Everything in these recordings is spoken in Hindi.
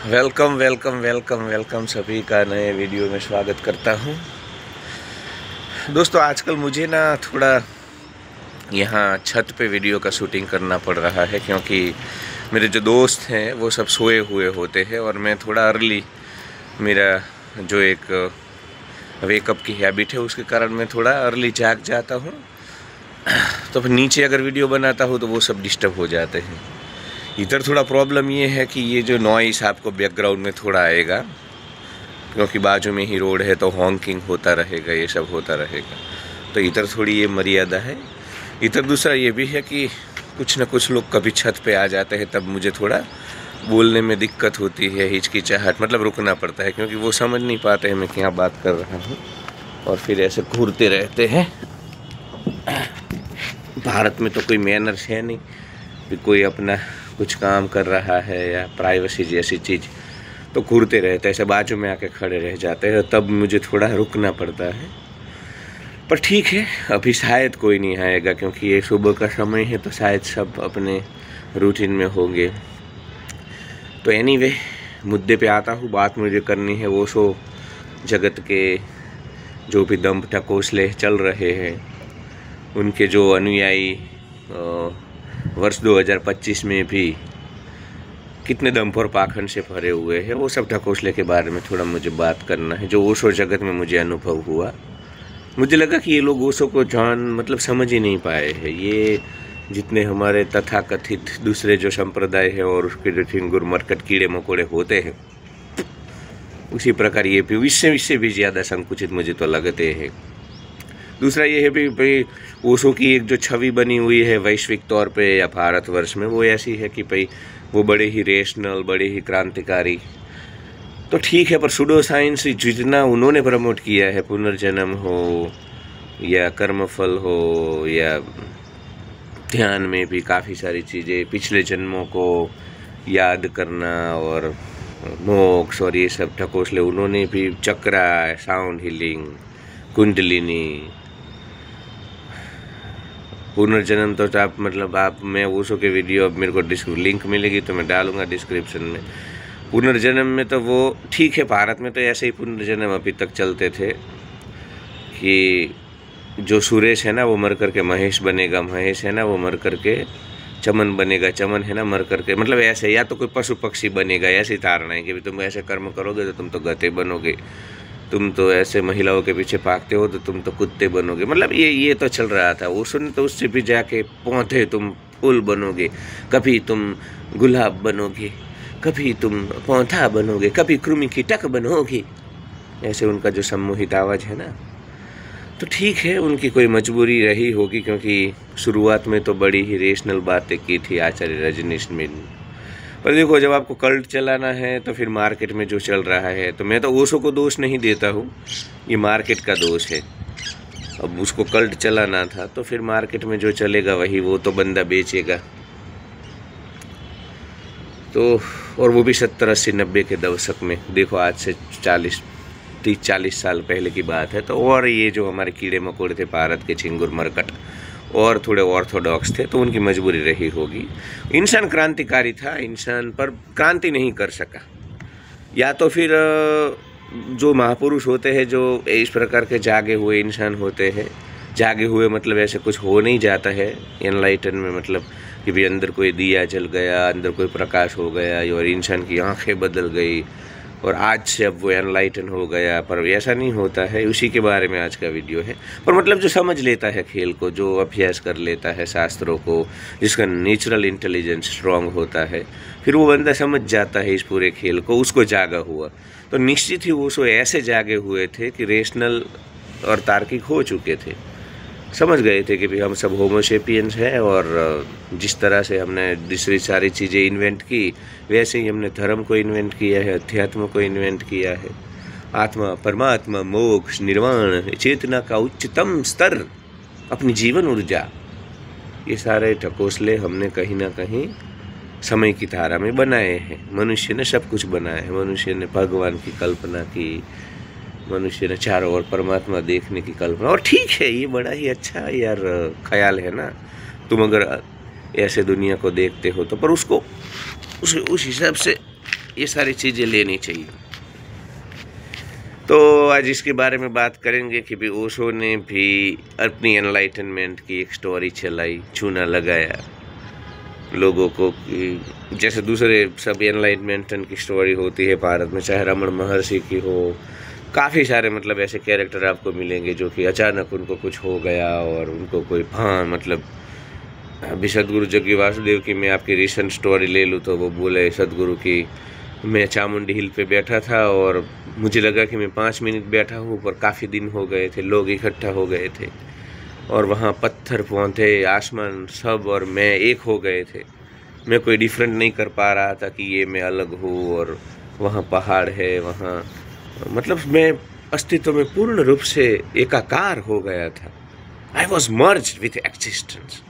वेलकम वेलकम वेलकम वेलकम सभी का नए वीडियो में स्वागत करता हूं। दोस्तों, आजकल मुझे ना थोड़ा यहाँ छत पे वीडियो का शूटिंग करना पड़ रहा है, क्योंकि मेरे जो दोस्त हैं वो सब सोए हुए होते हैं और मैं थोड़ा अर्ली, मेरा जो एक वेकअप की हैबिट है उसके कारण मैं थोड़ा अर्ली जाग जाता हूँ। तो फिर नीचे अगर वीडियो बनाता हूँ तो वो सब डिस्टर्ब हो जाते हैं। इधर थोड़ा प्रॉब्लम ये है कि ये जो नॉइस आपको बैकग्राउंड में थोड़ा आएगा, क्योंकि बाजू में ही रोड है तो हॉन्किंग होता रहेगा, ये सब होता रहेगा। तो इधर थोड़ी ये मर्यादा है। इधर दूसरा ये भी है कि कुछ न कुछ लोग कभी छत पे आ जाते हैं, तब मुझे थोड़ा बोलने में दिक्कत होती है, हिचकिचाहट, मतलब रुकना पड़ता है, क्योंकि वो समझ नहीं पाते हैं मैं क्या बात कर रहा हूँ और फिर ऐसे घूरते रहते हैं। भारत में तो कोई मैनर्स है नहीं कि कोई अपना कुछ काम कर रहा है या प्राइवेसी जैसी चीज़, तो घूरते रहते हैं, ऐसे बाजू में आके खड़े रह जाते हैं, तब मुझे थोड़ा रुकना पड़ता है। पर ठीक है, अभी शायद कोई नहीं आएगा, क्योंकि ये सुबह का समय है तो शायद सब अपने रूटीन में होंगे। तो एनीवे, मुद्दे पे आता हूँ। बात मुझे करनी है वो सो जगत के जो भी दंभ टकोसले चल रहे हैं, उनके जो अनुयायी वर्ष 2025 में भी कितने दंभ और पाखंड से भरे हुए हैं, वो सब ढकोसले के बारे में थोड़ा मुझे बात करना है। जो ओशो जगत में मुझे अनुभव हुआ, मुझे लगा कि ये लोग ओशो को मतलब समझ ही नहीं पाए हैं। ये जितने हमारे तथाकथित दूसरे जो संप्रदाय है और उसके जो ठिंगुर मरकट कीड़े मकोड़े होते हैं, उसी प्रकार ये भी इससे भी ज़्यादा संकुचित मुझे तो लगते हैं। दूसरा ये है भी भाई, ओशो की एक जो छवि बनी हुई है वैश्विक तौर पे या भारतवर्ष में, वो ऐसी है कि भाई वो बड़े ही रेशनल, बड़े ही क्रांतिकारी। तो ठीक है, पर सूडो साइंस जितना उन्होंने प्रमोट किया है, पुनर्जन्म हो या कर्मफल हो या ध्यान में भी काफ़ी सारी चीज़ें, पिछले जन्मों को याद करना और मोक्ष और ये सब ढकोसले, उन्होंने भी चक्रा, साउंड हीलिंग, कुंडलिनी, पुनर्जन्म, तो आप मैं ओशो के वीडियो, अब मेरे को लिंक मिलेगी तो मैं डालूंगा डिस्क्रिप्शन में। पुनर्जन्म में तो वो ठीक है, भारत में तो ऐसे ही पुनर्जन्म अभी तक चलते थे कि जो सुरेश है ना वो मर करके महेश बनेगा, महेश है ना वो मर करके चमन बनेगा, चमन है ना मर करके, मतलब ऐसे, या तो कोई पशु पक्षी बनेगा, ऐसी धारणा है कि तुम ऐसे कर्म करोगे तो तुम तो गधे बनोगे, तुम तो ऐसे महिलाओं के पीछे भागते हो तो तुम तो कुत्ते बनोगे। मतलब ये तो चल रहा था। उसने तो उससे भी जाके पौधे, तुम फूल बनोगे, कभी तुम गुलाब बनोगे, कभी तुम पौधा बनोगे, कभी कृमि कीटक बनोगे, ऐसे उनका जो सम्मोहित आवाज़ है ना। तो ठीक है, उनकी कोई मजबूरी रही होगी, क्योंकि शुरुआत में तो बड़ी ही रेशनल बातें की थी आचार्य रजनीश ने। पर देखो, जब आपको कल्ट चलाना है तो फिर मार्केट में जो चल रहा है, तो मैं तो ओशो को दोष नहीं देता हूँ, ये मार्केट का दोष है। अब उसको कल्ट चलाना था तो फिर मार्केट में जो चलेगा वही वो तो बंदा बेचेगा। तो और वो भी 70, 80, 90 के दशक में, देखो आज से 30-40 साल पहले की बात है। तो और ये जो हमारे कीड़े मकोड़े थे भारत के, छिंगुर मरकट, और थोड़े ऑर्थोडॉक्स थे, तो उनकी मजबूरी रही होगी। इंसान क्रांतिकारी था, इंसान पर क्रांति नहीं कर सका। या तो फिर जो महापुरुष होते हैं, जो इस प्रकार के जागे हुए इंसान होते हैं, जागे हुए मतलब ऐसे कुछ हो नहीं जाता है एनलाइटन में, मतलब कि भी अंदर कोई दिया जल गया, अंदर कोई प्रकाश हो गया और इंसान की आंखें बदल गई और आज से अब वो एनलाइटन हो गया, पर ऐसा नहीं होता है। उसी के बारे में आज का वीडियो है। पर मतलब जो समझ लेता है खेल को, जो अभ्यास कर लेता है शास्त्रों को, जिसका नेचुरल इंटेलिजेंस स्ट्रांग होता है, फिर वो बंदा समझ जाता है इस पूरे खेल को, उसको जागा हुआ। तो निश्चित ही वो ऐसे जागे हुए थे कि रेशनल और तार्किक हो चुके थे, समझ गए थे कि भाई हम सब होमोसेपियंस हैं, और जिस तरह से हमने दूसरी सारी चीज़ें इन्वेंट की, वैसे ही हमने धर्म को इन्वेंट किया है, अध्यात्म को इन्वेंट किया है। आत्मा, परमात्मा, मोक्ष, निर्वाण, चेतना का उच्चतम स्तर, अपनी जीवन ऊर्जा, ये सारे ढकोसले हमने कहीं ना कहीं समय की धारा में बनाए हैं। मनुष्य ने सब कुछ बनाया है। मनुष्य ने भगवान की कल्पना की, मनुष्य ने चारों ओर परमात्मा देखने की कल्पना, और ठीक है, ये बड़ा ही अच्छा यार ख्याल है ना। तुम अगर ऐसे दुनिया को देखते हो तो, पर उसको उस हिसाब से ये सारी चीज़ें लेनी चाहिए। तो आज इसके बारे में बात करेंगे कि भी ओशो ने भी अपनी एनलाइटनमेंट की एक स्टोरी चलाई, चूना लगाया लोगों को कि जैसे दूसरे सब एनलाइटमेंट की स्टोरी होती है भारत में, चाहे रमन महर्षि की हो, काफ़ी सारे मतलब ऐसे कैरेक्टर आपको मिलेंगे जो कि अचानक उनको कुछ हो गया और उनको कोई मतलब अभी सदगुरु जग्गी वासुदेव की मैं आपकी रिसेंट स्टोरी ले लूँ तो वो बोले सदगुरु की मैं चामुंडी हिल पे बैठा था और मुझे लगा कि मैं 5 मिनट बैठा हूँ, पर काफ़ी दिन हो गए थे, लोग इकट्ठा हो गए थे और वहाँ पत्थर पौधे आसमान सब और मैं एक हो गए थे। मैं कोई डिफरेंट नहीं कर पा रहा था कि ये मैं अलग हूँ और वहाँ पहाड़ है, वहाँ मतलब मैं अस्तित्व में पूर्ण रूप से एकाकार हो गया था। I was merged with existence.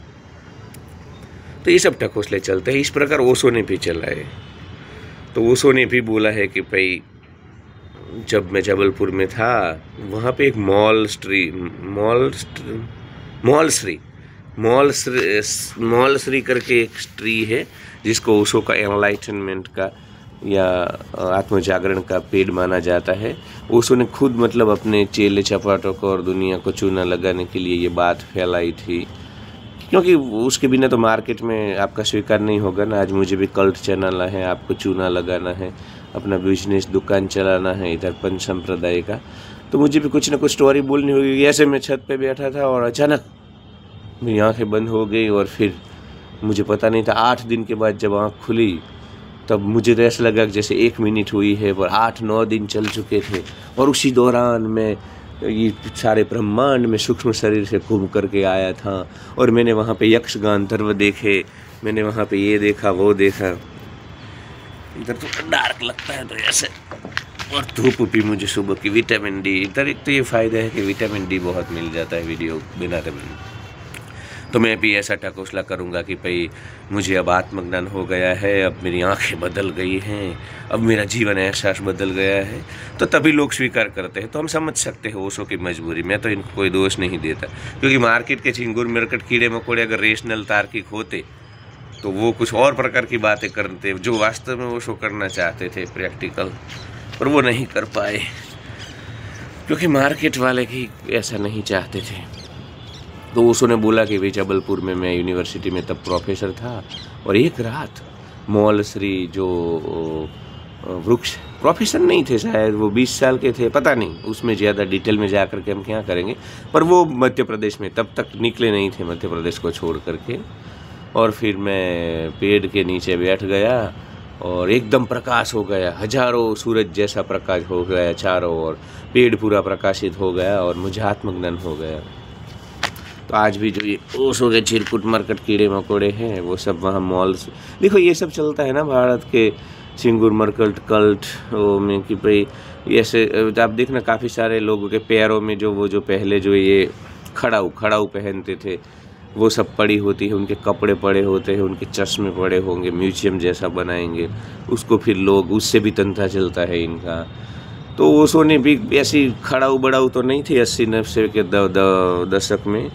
तो ये सब टकोसले चलते हैं। इस प्रकार ओशो ने भी चलाए। तो ओशो ने भी बोला है कि भाई जब मैं जबलपुर में था वहाँ पे एक मॉलश्री करके एक ट्री है जिसको ओशो का एनलाइटनमेंट का या आत्म जागरण का पेड़ माना जाता है। ओशो ने खुद मतलब अपने चेले चपाटों को और दुनिया को चूना लगाने के लिए ये बात फैलाई थी, क्योंकि उसके बिना तो मार्केट में आपका स्वीकार नहीं होगा ना। आज मुझे भी कल्ट चलाना है, आपको चूना लगाना है, अपना बिजनेस दुकान चलाना है इधर पंच संप्रदाय का, तो मुझे भी कुछ ना कुछ स्टोरी बोलनी होगी। ऐसे मैं छत पे बैठा था और अचानक मेरी आंखें बंद हो गई और फिर मुझे पता नहीं था 8 दिन के बाद जब आँख खुली तब मुझे तो ऐसा लगा जैसे 1 मिनट हुई है, पर 8-9 दिन चल चुके थे। और उसी दौरान मैं ये सारे ब्रह्मांड में सूक्ष्म शरीर से घूम करके आया था और मैंने वहाँ पे यक्ष गांधर्व देखे, मैंने वहाँ पे ये देखा वो देखा। इधर तो डार्क लगता है तो ऐसे, और धूप भी मुझे सुबह की विटामिन डी, इधर एक तो ये फ़ायदा है कि विटामिन डी बहुत मिल जाता है वीडियो बिना तो मैं भी ऐसा टकोसला करूँगा कि भाई मुझे अब आत्मज्ञान हो गया है, अब मेरी आंखें बदल गई हैं, अब मेरा जीवन एहसास बदल गया है, तो तभी लोग स्वीकार करते हैं। तो हम समझ सकते हैं ओशो की मजबूरी। मैं तो इनको कोई दोष नहीं देता, क्योंकि मार्केट के चिंगुर मिरकट कीड़े मकोड़े अगर रेशनल तार्किक होते तो वो कुछ और प्रकार की बातें करते जो वास्तव में ओशो करना चाहते थे प्रैक्टिकल, पर वो नहीं कर पाए क्योंकि मार्केट वाले ही ऐसा नहीं चाहते थे। तो ओशो ने बोला कि भाई जबलपुर में मैं यूनिवर्सिटी में तब प्रोफेसर था और एक रात मॉलश्री जो वृक्ष, प्रोफेसर नहीं थे शायद, वो 20 साल के थे, पता नहीं, उसमें ज़्यादा डिटेल में जा कर के हम क्या करेंगे, पर वो मध्य प्रदेश में तब तक निकले नहीं थे मध्य प्रदेश को छोड़ करके। और फिर मैं पेड़ के नीचे बैठ गया और एकदम प्रकाश हो गया, हजारों सूरज जैसा प्रकाश हो गया चारों ओर, पेड़ पूरा प्रकाशित हो गया और मुझे आत्मज्ञान हो गया। तो आज भी जो ये ओशो के चिरकुट मरकट कीड़े मकोड़े हैं वो सब वहाँ मॉल्स, देखो ये सब चलता है ना भारत के चिंगुर मरकट कल्ट में कि भाई ऐसे आप देखना काफ़ी सारे लोगों के पैरों में जो वो जो पहले जो ये खड़ाऊ पहनते थे वो सब पड़ी होती है, उनके कपड़े पड़े होते हैं, उनके चश्मे पड़े होंगे, म्यूजियम जैसा बनाएंगे उसको, फिर लोग उससे भी तंता चलता है इनका। तो ओशो ने भी ऐसी खड़ाऊ बड़ाऊ तो नहीं थी 80-90 के दशक में,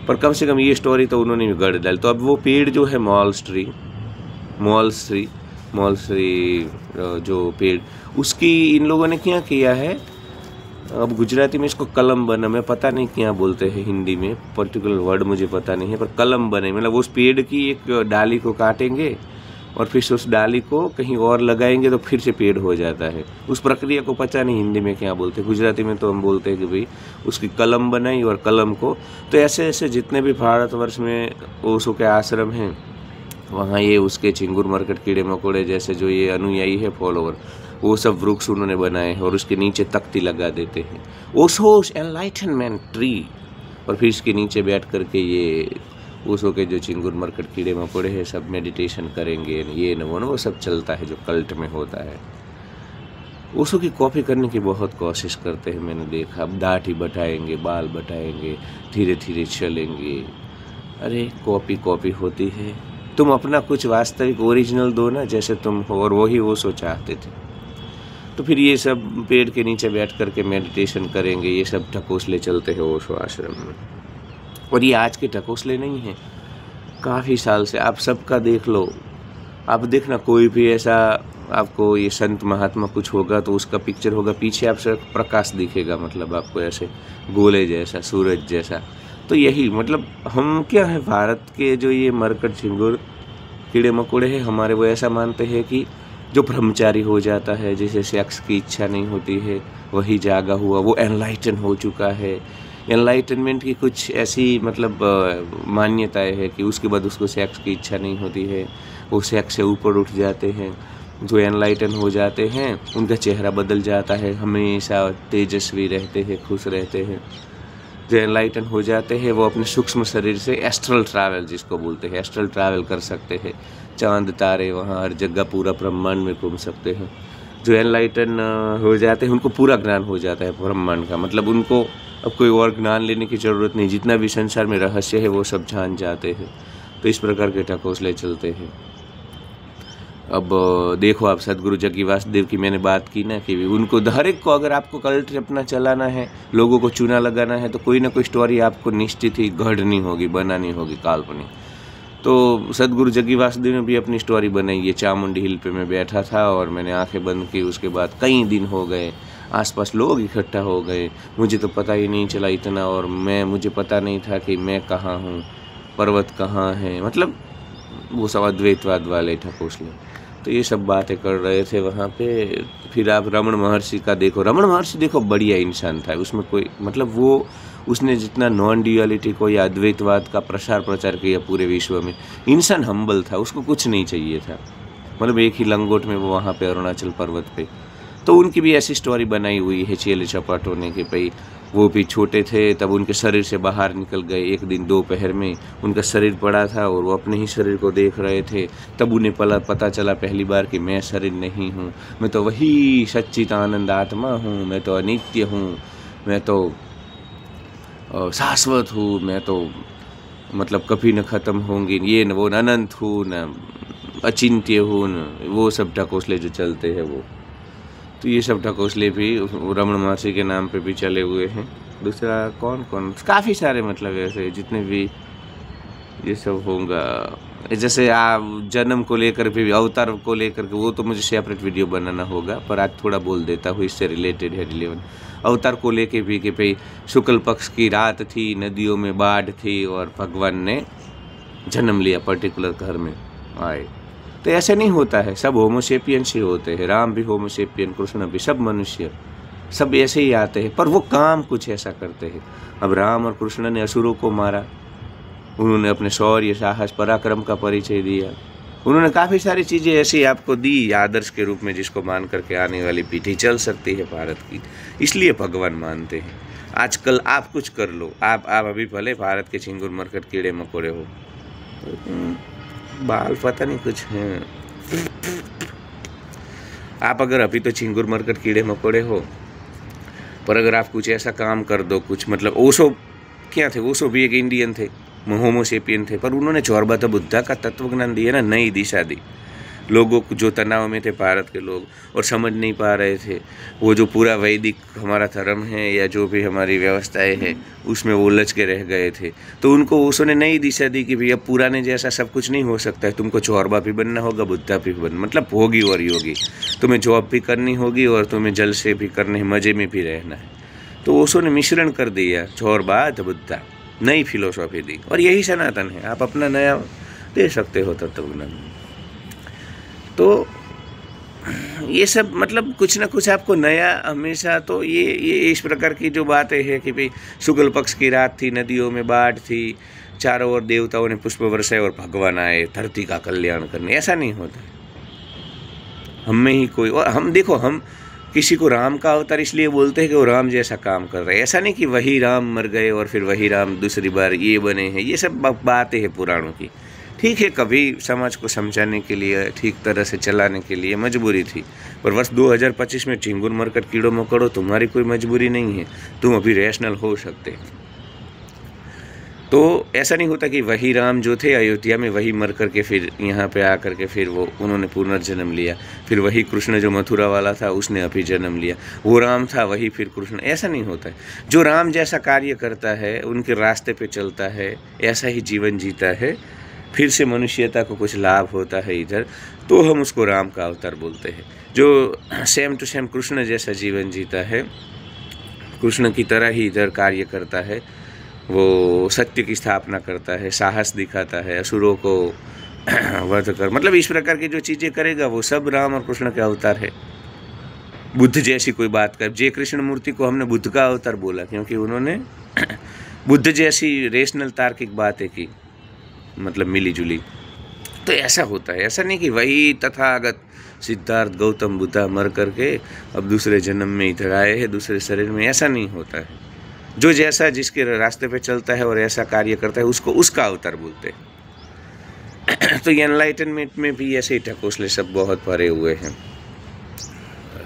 पर कम से कम ये स्टोरी तो उन्होंने भी गढ़ डाली। तो अब वो पेड़ जो है मॉलश्री जो पेड़, उसकी इन लोगों ने क्या किया है, अब गुजराती में इसको कलम बना, मैं पता नहीं क्या बोलते हैं हिंदी में, पर्टिकुलर वर्ड मुझे पता नहीं है, पर कलम बने मतलब उस पेड़ की एक डाली को काटेंगे और फिर उस डाली को कहीं और लगाएंगे तो फिर से पेड़ हो जाता है। उस प्रक्रिया को पता नहीं हिंदी में क्या बोलते, गुजराती में तो हम बोलते हैं कि भाई उसकी कलम बनाई और कलम को। तो ऐसे ऐसे जितने भी भारतवर्ष में ओशो के आश्रम हैं वहाँ ये उसके चिंगुर मरकट कीड़े मकोड़े जैसे जो ये अनुयायी है फॉलोवर, वो सब वृक्ष उन्होंने बनाए हैं और उसके नीचे तख्ती लगा देते हैं ओशोस एनलाइटनमेंट ट्री, और फिर इसके नीचे बैठ करके ये ओशो के जो चिंगुर मरकट कीड़े मकोड़े हैं सब मेडिटेशन करेंगे, ये न वो सब चलता है जो कल्ट में होता है। ओशो की कॉपी करने की बहुत कोशिश करते हैं, मैंने देखा। अब दाढ़ी बटाएंगे, बाल बटाएंगे, धीरे धीरे चलेंगे। अरे कॉपी होती है, तुम अपना कुछ वास्तविक ओरिजिनल दो ना जैसे तुम हो, और वही ओशो चाहते थे। तो फिर ये सब पेड़ के नीचे बैठ करके मेडिटेशन करेंगे, ये सब टकोसले चलते हैं ओशो आश्रम में। और ये आज के टकोसले नहीं हैं, काफ़ी साल से। आप सबका देख लो, आप देखना कोई भी ऐसा आपको ये संत महात्मा कुछ होगा तो उसका पिक्चर होगा, पीछे आपसे प्रकाश दिखेगा, मतलब आपको ऐसे गोले जैसा, सूरज जैसा। तो यही मतलब हम क्या है, भारत के जो ये मरकट झिंगुर कीड़े मकोड़े हैं हमारे, वो ऐसा मानते हैं कि जो ब्रह्मचारी हो जाता है, जिसे सेक्स की इच्छा नहीं होती है, वही जागा हुआ, वो एनलाइटन हो चुका है। एनलाइटनमेंट की कुछ ऐसी मतलब मान्यताएं है कि उसके बाद उसको सेक्स की इच्छा नहीं होती है, वो सेक्स से ऊपर उठ जाते हैं। जो एनलाइटन हो जाते हैं उनका चेहरा बदल जाता है, हमेशा तेजस्वी रहते हैं, खुश रहते हैं। जो एनलाइटन हो जाते हैं वो अपने सूक्ष्म शरीर से एस्ट्रल ट्रैवल, जिसको बोलते हैं, एस्ट्रल ट्रैवल कर सकते हैं, चांद तारे वहाँ हर जगह पूरा ब्रह्मांड में घूम सकते हैं। जो एनलाइटन हो जाते हैं उनको पूरा ज्ञान हो जाता है ब्रह्मांड का, मतलब उनको अब कोई और ज्ञान लेने की ज़रूरत नहीं, जितना भी संसार में रहस्य है वो सब जान जाते हैं। तो इस प्रकार के ढकोसले चलते हैं। अब देखो आप, सदगुरु जग्गी वासुदेव की मैंने बात की ना कि उनको हर एक को, अगर आपको कल्ट अपना चलाना है, लोगों को चूना लगाना है, तो कोई ना कोई स्टोरी आपको निश्चित ही गढ़नी होगी, बनानी होगी, काल्पनिक। तो सदगुरु जग्गी वासुदेव ने भी अपनी स्टोरी बनाई है। चामुंडी हिल पे मैं बैठा था और मैंने आंखें बंद की, उसके बाद कई दिन हो गए, आसपास लोग इकट्ठा हो गए, मुझे तो पता ही नहीं चला इतना, और मुझे पता नहीं था कि मैं कहाँ हूँ, पर्वत कहाँ है, मतलब वो सब अद्वैतवाद वाले ढकोसले। तो ये सब बातें कर रहे थे वहाँ पे। फिर आप रमण महर्षि का देखो, रमण महर्षि देखो बढ़िया इंसान था, उसमें कोई मतलब वो उसने जितना नॉन ड्यूअलिटी को या अद्वैतवाद का प्रचार किया पूरे विश्व में, इंसान हम्बल था, उसको कुछ नहीं चाहिए था, मतलब एक ही लंगोट में वो वहाँ पे अरुणाचल पर्वत पे। तो उनकी भी ऐसी स्टोरी बनाई हुई है चेले चपाट होने के, भाई वो भी छोटे थे तब उनके शरीर से बाहर निकल गए, एक दिन दोपहर में उनका शरीर पड़ा था और वो अपने ही शरीर को देख रहे थे, तब उन्हें पता चला पहली बार कि मैं शरीर नहीं हूँ, मैं तो वही सच्चित आनंद आत्मा हूँ, मैं तो अनित्य हूँ, मैं तो शाश्वत हूँ, मैं तो मतलब कभी न ख़त्म होंगी, ये न वो, न अनंत हूँ, न अचिंत्य हूँ, न वो सब ढकोसले जो चलते हैं वो। तो ये सब ढकोसले भी रमण महर्षि के नाम पे भी चले हुए हैं। दूसरा कौन काफ़ी सारे मतलब ऐसे जितने भी ये सब होगा, जैसे आप जन्म को लेकर भी, अवतार को लेकर के, वो तो मुझे सेपरेट वीडियो बनाना होगा, पर आज थोड़ा बोल देता हूँ, इससे रिलेटेड है रिलेवेंट। अवतार को लेके भी कि भाई शुक्ल पक्ष की रात थी, नदियों में बाढ़ थी और भगवान ने जन्म लिया, पर्टिकुलर घर में आए। तो ऐसे नहीं होता है, सब होमोसेपियंस ही होते हैं, राम भी होमोसेपियन, कृष्ण भी, सब मनुष्य सब ऐसे ही आते हैं, पर वो काम कुछ ऐसा करते हैं। अब राम और कृष्ण ने असुरों को मारा, उन्होंने अपने शौर्य, साहस, पराक्रम का परिचय दिया, उन्होंने काफ़ी सारी चीज़ें ऐसी आपको दी आदर्श के रूप में, जिसको मान करके आने वाली पीढ़ी चल सकती है भारत की, इसलिए भगवान मानते हैं। आजकल आप कुछ कर लो, आप अभी भले भारत के झिंगुर मरकट कीड़े मकोड़े हो, बाल पता नहीं कुछ हैं, आप अगर अभी तो झिंगुर मरकट कीड़े मकोड़े हो, पर अगर आप कुछ ऐसा काम कर दो, कुछ मतलब ओशो क्या थे, ओशो भी एक इंडियन थे, होमोसेपियन थे, पर उन्होंने चौरबाता बुद्धा का तत्वज्ञान दिया ना, नई दिशा दी लोगों को जो तनाव में थे भारत के लोग और समझ नहीं पा रहे थे, वो जो पूरा वैदिक हमारा धर्म है या जो भी हमारी व्यवस्थाएं हैं उसमें वो उलझ के रह गए थे। तो उनको उसने नई दिशा दी कि भैया पुराने जैसा सब कुछ नहीं हो सकता है, तुमको चौरबा भी बनना होगा, बुद्धा भी बनना, मतलब होगी और योगी, तुम्हें जॉब भी करनी होगी और तुम्हें जल से भी करने, मज़े में भी रहना है। तो ओशो ने मिश्रण कर दिया, चौरबाद बुद्धा, नई फिलोसॉफी दी, और यही सनातन है। आप अपना नया दे सकते हो तत्वज्ञान। तो ये सब मतलब कुछ ना कुछ आपको नया हमेशा, तो ये इस प्रकार की जो बातें हैं कि भाई शुक्ल पक्ष की रात थी, नदियों में बाढ़ थी, चारों ओर देवताओं ने पुष्प बरसाए और भगवान आए धरती का कल्याण करने, ऐसा नहीं होता। हम में ही कोई, और हम देखो, हम किसी को राम का अवतार इसलिए बोलते हैं कि वो राम जैसा काम कर रहे हैं, ऐसा नहीं कि वही राम मर गए और फिर वही राम दूसरी बार ये बने हैं, ये सब बातें हैं पुराणों की। ठीक है, कभी समाज को समझाने के लिए, ठीक तरह से चलाने के लिए मजबूरी थी, पर वर्ष 2025 में झिंगुर मरकट कीड़ों मकोड़ों तुम्हारी कोई मजबूरी नहीं है, तुम अभी रैशनल हो सकते हैं। तो ऐसा नहीं होता कि वही राम जो थे अयोध्या में वही मर करके फिर यहाँ पे आकर के फिर वो उन्होंने पुनर्जन्म लिया, फिर वही कृष्ण जो मथुरा वाला था उसने अभी जन्म लिया, वो राम था वही फिर कृष्ण, ऐसा नहीं होता है। जो राम जैसा कार्य करता है, उनके रास्ते पे चलता है, ऐसा ही जीवन जीता है, फिर से मनुष्यता को कुछ लाभ होता है इधर, तो हम उसको राम का अवतार बोलते हैं। जो सेम टू सेम कृष्ण जैसा जीवन जीता है, कृष्ण की तरह ही इधर कार्य करता है, वो सत्य की स्थापना करता है, साहस दिखाता है, असुरों को वध कर, मतलब इस प्रकार की जो चीज़ें करेगा वो सब राम और कृष्ण के अवतार है। बुद्ध जैसी कोई बात कर, जय कृष्ण मूर्ति को हमने बुद्ध का अवतार बोला क्योंकि उन्होंने बुद्ध जैसी रेशनल तार्किक बातें की, मतलब मिली जुली। तो ऐसा होता है, ऐसा नहीं कि वही तथागत सिद्धार्थ गौतम बुद्धा मर करके अब दूसरे जन्म में इधर आए हैं दूसरे शरीर में, ऐसा नहीं होता है। जो जैसा जिसके रास्ते पे चलता है और ऐसा कार्य करता है उसको उसका अवतार बोलते हैं। तो एनलाइटनमेंट में भी ऐसे ही ढकोसले सब बहुत भरे हुए हैं।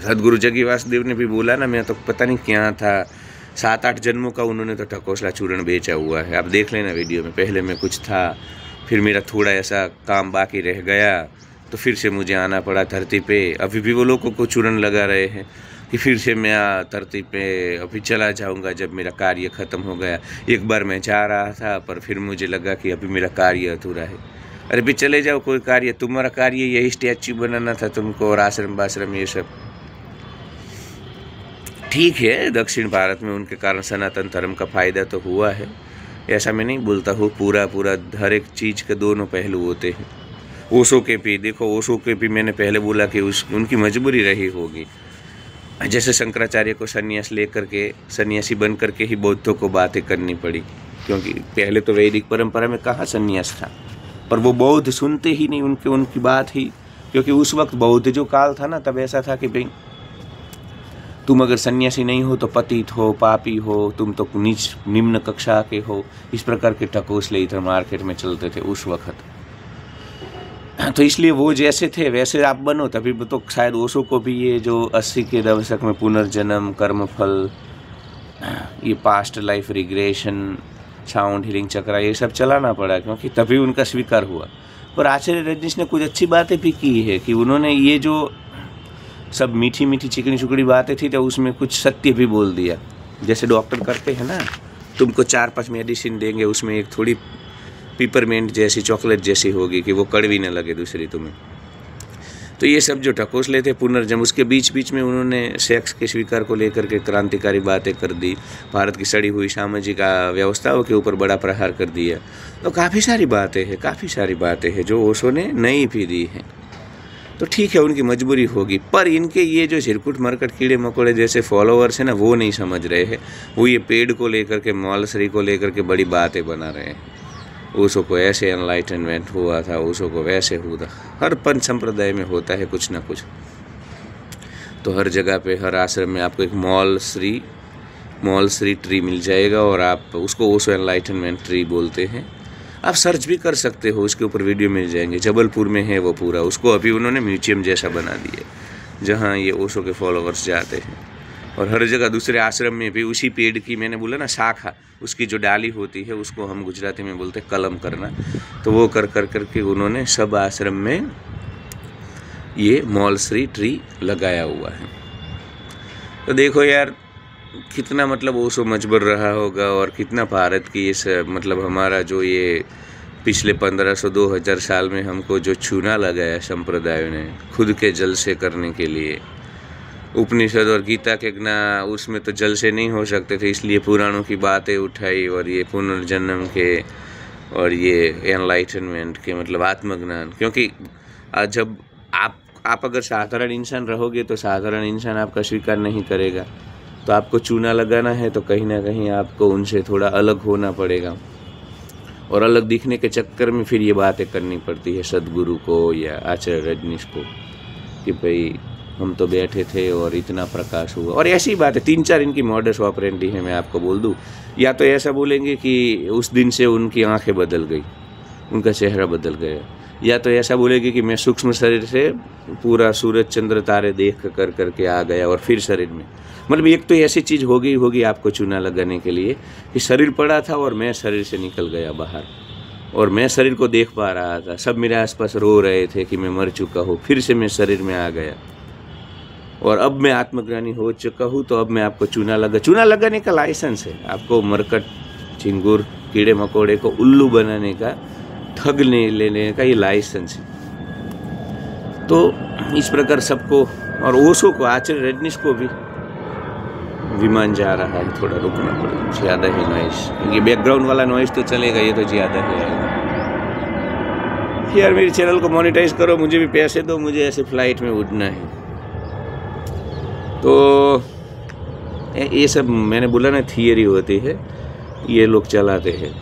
सदगुरु जग्गी वासुदेव ने भी बोला ना, मैं तो पता नहीं क्या था, 7-8 जन्मों का उन्होंने तो ढकोसला चूर्ण बेचा हुआ है। आप देख लेना वीडियो में, पहले में कुछ था, फिर मेरा थोड़ा ऐसा काम बाकी रह गया तो फिर से मुझे आना पड़ा धरती पे। अभी भी वो लोगों को चूर्ण लगा रहे हैं कि फिर से मैं धरती पे अभी चला जाऊंगा जब मेरा कार्य ख़त्म हो गया। एक बार मैं जा रहा था पर फिर मुझे लगा कि अभी मेरा कार्य अधूरा है। अरे भी चले जाओ, कोई कार्य, तुम्हारा कार्य यही स्टैच्यू बनाना था तुमको, और आश्रम बाश्रम ये सब ठीक है। दक्षिण भारत में उनके कारण सनातन धर्म का फ़ायदा तो हुआ है, ऐसा मैं नहीं बोलता हूँ। पूरा हर एक चीज़ के दोनों पहलू होते हैं। ओशो के भी देखो, ओशो के भी मैंने पहले बोला कि उनकी मजबूरी रही होगी। जैसे शंकराचार्य को संन्यास लेकर के, सन्यासी बन करके ही बौद्धों को बातें करनी पड़ी, क्योंकि पहले तो वैदिक परंपरा में कहाँ संन्यास था। पर वो बौद्ध सुनते ही नहीं उनकी बात ही, क्योंकि उस वक्त बौद्ध जो काल था ना, तब ऐसा था कि भाई तुम अगर सन्यासी नहीं हो तो पतित हो, पापी हो, तुम तो नीच निम्न कक्षा के हो। इस प्रकार के ढकोसले इधर मार्केट में चलते थे उस वक्त। तो इसलिए वो जैसे थे वैसे आप बनो, तभी तो शायद ओशो को भी ये जो 80 के दशक में पुनर्जन्म, कर्मफल, ये past life regression, sound healing चक्र, ये सब चलाना पड़ा, क्योंकि तभी उनका स्वीकार हुआ। पर आचार्य रजनीश ने कुछ अच्छी बातें भी की है कि उन्होंने ये जो सब मीठी मीठी चिकनी चुकड़ी बातें थी तो उसमें कुछ सत्य भी बोल दिया। जैसे डॉक्टर करते हैं ना, तुमको 4-5 मेडिसिन देंगे, उसमें एक थोड़ी पिपरमेंट जैसी चॉकलेट जैसी होगी कि वो कड़वी न लगे दूसरी तुम्हें। तो ये सब जो ढकोसले थे पुनर्जन्म, उसके बीच बीच में उन्होंने सेक्स के स्वीकार को लेकर के क्रांतिकारी बातें कर दी, भारत की सड़ी हुई सामाजिक व्यवस्थाओं के ऊपर बड़ा प्रहार कर दिया। तो काफ़ी सारी बातें हैं जो ओशो ने नई भी दी हैं। तो ठीक है, उनकी मजबूरी होगी, पर इनके ये जो झिरकुट मरकट कीड़े मकोड़े जैसे फॉलोअर्स हैं ना, वो नहीं समझ रहे हैं। वो ये पेड़ को लेकर के, मॉलसरी को लेकर के बड़ी बातें बना रहे हैं। ओशो को ऐसे एनलाइटनमेंट हुआ था, ओशो को वैसे हुआ। हर पंच संप्रदाय में होता है कुछ ना कुछ। तो हर जगह पे, हर आश्रम में आपको एक मॉलसरी ट्री मिल जाएगा, और आप उसको ओशो एनलाइटनमेंट ट्री बोलते हैं। आप सर्च भी कर सकते हो, उसके ऊपर वीडियो मिल जाएंगे। जबलपुर में है वो पूरा, उसको अभी उन्होंने म्यूजियम जैसा बना दिया, जहाँ ये ओशो के फॉलोअर्स जाते हैं। और हर जगह दूसरे आश्रम में भी उसी पेड़ की, मैंने बोला ना, शाखा, उसकी जो डाली होती है उसको हम गुजराती में बोलते हैं कलम करना। तो वो कर करके उन्होंने सब आश्रम में ये मॉलसरी ट्री लगाया हुआ है। तो देखो यार, कितना मतलब ओशो मजबूर रहा होगा, और कितना भारत की इस मतलब हमारा जो ये पिछले 1500-2000 साल में हमको जो चूना लगाया संप्रदायों ने खुद के जलसे करने के लिए। उपनिषद और गीता के ज्ञान उसमें तो जलसे नहीं हो सकते थे, इसलिए पुराणों की बातें उठाई, और ये पुनर्जन्म के और ये एनलाइटनमेंट के मतलब आत्मज्ञान। क्योंकि जब आप अगर साधारण इंसान रहोगे तो साधारण इंसान आपका स्वीकार नहीं करेगा। तो आपको चूना लगाना है तो कहीं ना कहीं आपको उनसे थोड़ा अलग होना पड़ेगा, और अलग दिखने के चक्कर में फिर ये बातें करनी पड़ती है सदगुरु को या आचार्य रजनीश को कि भाई हम तो बैठे थे और इतना प्रकाश हुआ। और ऐसी बात है, 3-4 इनकी मॉडस ऑपरेंडी है, मैं आपको बोल दूं। या तो ऐसा बोलेंगे कि उस दिन से उनकी आंखें बदल गई, उनका चेहरा बदल गया, या तो ऐसा बोलेंगे कि मैं सूक्ष्म शरीर से पूरा सूरज चंद्र तारे देख कर करके आ गया और फिर शरीर में, मतलब एक तो ऐसी चीज़ होगी आपको चूना लगाने के लिए कि शरीर पड़ा था और मैं शरीर से निकल गया बाहर, और मैं शरीर को देख पा रहा था, सब मेरे आसपास रो रहे थे कि मैं मर चुका हूँ, फिर से मैं शरीर में आ गया और अब मैं आत्मज्ञानी हो चुका हूँ। तो अब मैं आपको चूना लगाने का लाइसेंस है, आपको मरकट, झिंगुर, कीड़े मकोड़े को उल्लू बनाने का ठगने लेने का ये लाइसेंस है। तो इस प्रकार सबको, और ओशो को, आचार्य रजनीश को भी विमान जा रहा है, थोड़ा रुकना पड़ेगा, ज़्यादा ही नॉइस, क्योंकि बैकग्राउंड वाला नॉइस तो चलेगा, ये तो ज़्यादा ही आएगा। यार मेरे चैनल को मोनेटाइज करो, मुझे भी पैसे दो, मुझे ऐसे फ्लाइट में उड़ना है। तो ये सब मैंने बोला ना, थियरी होती है, ये लोग चलाते हैं,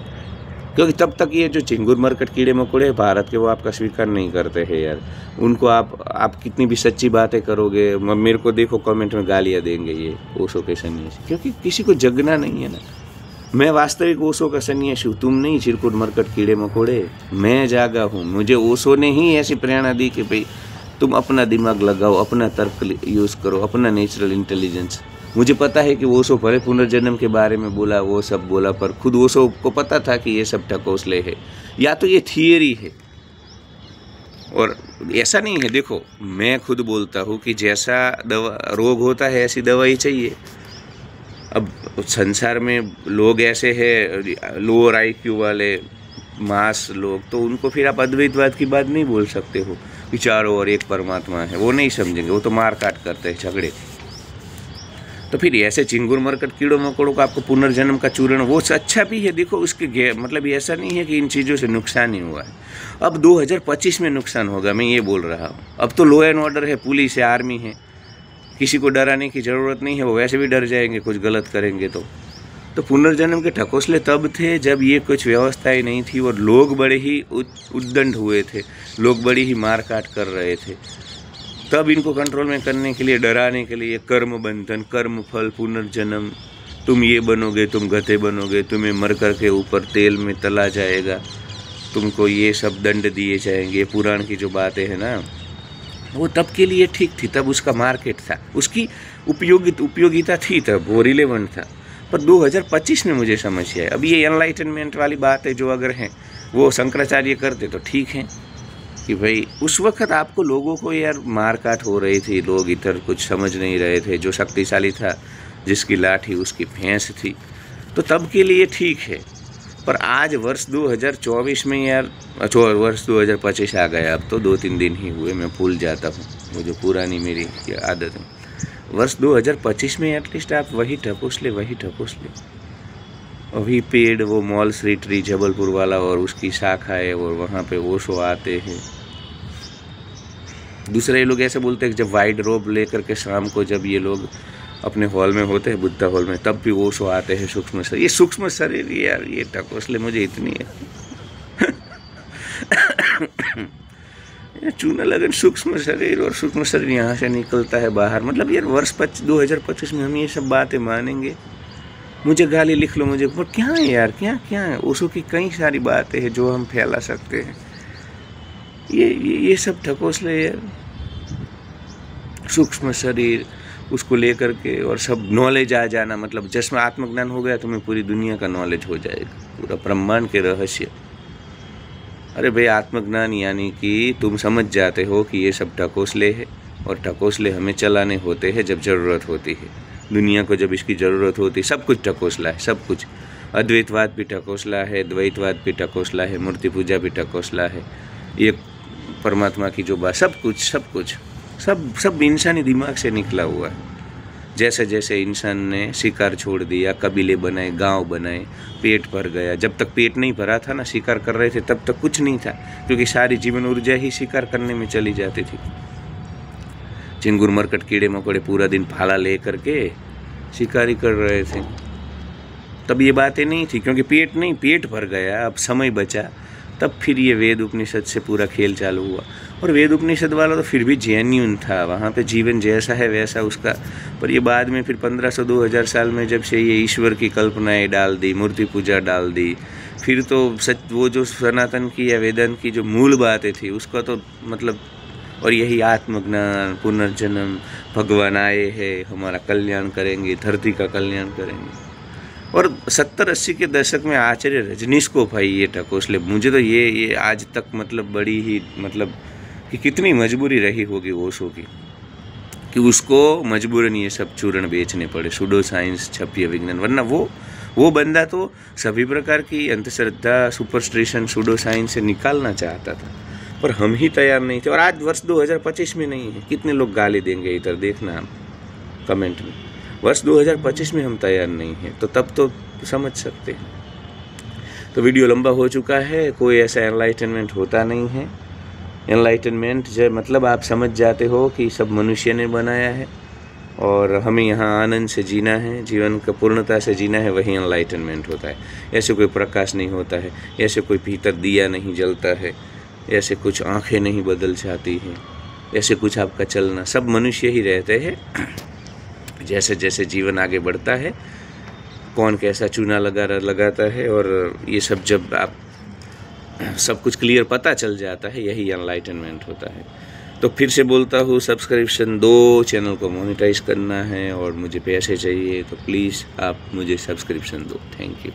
क्योंकि तब तक ये जो चिंगुर मरकट कीड़े मकोड़े भारत के, वो आपका स्वीकार नहीं करते हैं यार। उनको आप कितनी भी सच्ची बातें करोगे, मेरे को देखो कमेंट में गालियाँ देंगे ये ओशो के सन्यासी, क्योंकि किसी को जगना नहीं है ना। मैं वास्तविक ओशो का सन्यासी हूँ, तुम नहीं चिरकुट मरकट कीड़े मकोड़े, मैं जागा हूँ। मुझे ओशो ने ही ऐसी प्रेरणा दी कि भाई तुम अपना दिमाग लगाओ, अपना तर्क यूज़ करो, अपना नेचुरल इंटेलिजेंस। मुझे पता है कि ओशो भले पुनर्जन्म के बारे में बोला, वो सब बोला, पर खुद ओशो को पता था कि ये सब ठकोसले है, या तो ये थियरी है। और ऐसा नहीं है, देखो मैं खुद बोलता हूँ कि जैसा रोग होता है ऐसी दवाई चाहिए। अब संसार में लोग ऐसे हैं, लोअर IQ वाले मास लोग, तो उनको फिर आप अद्वैतवाद की बात नहीं बोल सकते हो कि चारों ओर एक परमात्मा है, वो नहीं समझेंगे, वो तो मार काट करते हैं, झगड़े। तो फिर ऐसे चिंगुर मरकट कीड़ों मकोड़ों का आपको पुनर्जन्म का चूर्ण, वो अच्छा भी है। देखो उसके मतलब ऐसा नहीं है कि इन चीज़ों से नुकसान ही हुआ है। अब 2025 में नुकसान होगा, मैं ये बोल रहा हूँ। अब तो लॉ एंड ऑर्डर है, पुलिस है, आर्मी है, किसी को डराने की ज़रूरत नहीं है, वो वैसे भी डर जाएंगे कुछ गलत करेंगे तो पुनर्जन्म के ठकोसले तब थे जब ये कुछ व्यवस्थाएं नहीं थी, और लोग बड़े ही उद्दंड हुए थे, लोग बड़ी ही मार काट कर रहे थे। तब इनको कंट्रोल में करने के लिए, डराने के लिए कर्म बंधन, कर्म फल, पुनर्जन्म, तुम ये बनोगे, तुम गधे बनोगे, तुम्हें मर कर के ऊपर तेल में तला जाएगा, तुमको ये सब दंड दिए जाएंगे, पुराण की जो बातें हैं ना, वो तब के लिए ठीक थी, तब उसका मार्केट था, उसकी उपयोगिता थी, तब वो रिलेवेंट था। पर 2025 में मुझे समझ आया, अब ये एनलाइटनमेंट वाली बात है, जो अगर हैं वो शंकराचार्य करते तो ठीक है कि भाई उस वक्त आपको लोगों को यार मारकाट हो रही थी, लोग इधर कुछ समझ नहीं रहे थे, जो शक्तिशाली था, जिसकी लाठी उसकी भैंस थी, तो तब के लिए ठीक है। पर आज वर्ष 2024 में यार, वर्ष 2025 आ गया, अब तो 2-3 दिन ही हुए, मैं भूल जाता हूँ, वो जो पुरानी मेरी आदत है। वर्ष 2025 में एटलीस्ट आप वही ठकोसले अभी पेड़, वो मॉल स्ट्रीट ट्री जबलपुर वाला और उसकी शाखा है, और वहाँ पे ओशो आते हैं। दूसरे लोग ऐसे बोलते हैं कि जब वाइड रोब लेकर के शाम को जब ये लोग अपने हॉल में होते हैं, बुद्धा हॉल में, तब भी ओशो आते हैं सूक्ष्म शरीर। ये सूक्ष्म शरीर यार, ये ठकोसले मुझे इतनी है चूना लगन सूक्ष्म शरीर, और सूक्ष्म शरीर यहाँ से निकलता है बाहर। मतलब यार वर्ष 2025 में हम ये सब बातें मानेंगे? मुझे गाली लिख लो मुझे, पर क्या है यार, क्या है? ओशो की कई सारी बातें हैं जो हम फैला सकते हैं। ये सब ठकोसले यार, सूक्ष्म शरीर उसको लेकर के, और सब नॉलेज आ जाना, मतलब जिसमें आत्मज्ञान हो गया तुम्हें पूरी दुनिया का नॉलेज हो जाएगा, पूरा ब्रह्मांड के रहस्य। अरे भाई आत्मज्ञान यानी कि तुम समझ जाते हो कि ये सब ठकोसले है, और ठकोसले हमें चलाने होते हैं जब ज़रूरत होती है। दुनिया को जब इसकी ज़रूरत होती है, सब कुछ ठकोसला है, सब कुछ। अद्वैतवाद भी ठकोसला है, द्वैतवाद भी ठकोसला है, मूर्ति पूजा भी ठकोसला है, ये परमात्मा की जो बात, सब इंसानी दिमाग से निकला हुआ है। जैसे जैसे इंसान ने शिकार छोड़ दिया, कबीले बनाए, गांव बनाए, पेट भर गया। जब तक पेट नहीं भरा था ना, शिकार कर रहे थे, तब तक कुछ नहीं था, क्योंकि सारी जीवन ऊर्जा ही शिकार करने में चली जाती थी। चिंगुर मरकट कीड़े मकोड़े पूरा दिन भाला ले करके शिकारी कर रहे थे, तब ये बातें नहीं थी, क्योंकि पेट भर गया, अब समय बचा, तब फिर ये वेद उपनिषद से पूरा खेल चालू हुआ। और वेद उपनिषद वाला तो फिर भी जेन्युइन था, वहाँ पे जीवन जैसा है वैसा उसका। पर ये बाद में फिर 1500-2000 साल में जब से ये ईश्वर की कल्पनाएं डाल दी, मूर्ति पूजा डाल दी, फिर तो वो जो सनातन की या वेदांत की जो मूल बातें थी उसका तो मतलब, और यही आत्मज्ञान, पुनर्जन्म, भगवान आए हैं, हमारा कल्याण करेंगे, धरती का कल्याण करेंगे। और 70-80 के दशक में आचार्य रजनीश को भाई ये ठकोसले, मुझे तो ये आज तक मतलब बड़ी ही मतलब कि कितनी मजबूरी रही होगी ओशो की, कि उसको मजबूरन ये सब चूर्ण बेचने पड़े, सुडो साइंस, क्षपीय विज्ञान, वरना वो वो बंदा तो सभी प्रकार की अंधश्रद्धा, सुपरस्टिशन, सूडो साइंस से निकालना चाहता था, पर हम ही तैयार नहीं थे। और आज वर्ष 2025 में नहीं है, कितने लोग गाली देंगे इधर देखना आप कमेंट में। वर्ष 2025 में हम तैयार नहीं हैं, तो तब तो समझ सकते हैं। तो वीडियो लंबा हो चुका है, कोई ऐसा एनलाइटनमेंट होता नहीं है। एनलाइटनमेंट मतलब आप समझ जाते हो कि सब मनुष्य ने बनाया है और हमें यहाँ आनंद से जीना है, जीवन का पूर्णता से जीना है, वही एनलाइटनमेंट होता है। ऐसे कोई प्रकाश नहीं होता है, ऐसे कोई भीतर दिया नहीं जलता है, ऐसे कुछ आंखें नहीं बदल जाती हैं, ऐसे कुछ आपका चलना, सब मनुष्य ही रहते हैं। जैसे जैसे जीवन आगे बढ़ता है, कौन कैसा चूना लगाता है, और ये सब जब आप सब कुछ क्लियर पता चल जाता है, यही एनलाइटनमेंट होता है। तो फिर से बोलता हूँ, सब्सक्रिप्शन दो, चैनल को मोनेटाइज करना है और मुझे पैसे चाहिए, तो प्लीज़ आप मुझे सब्सक्रिप्शन दो। Thank you.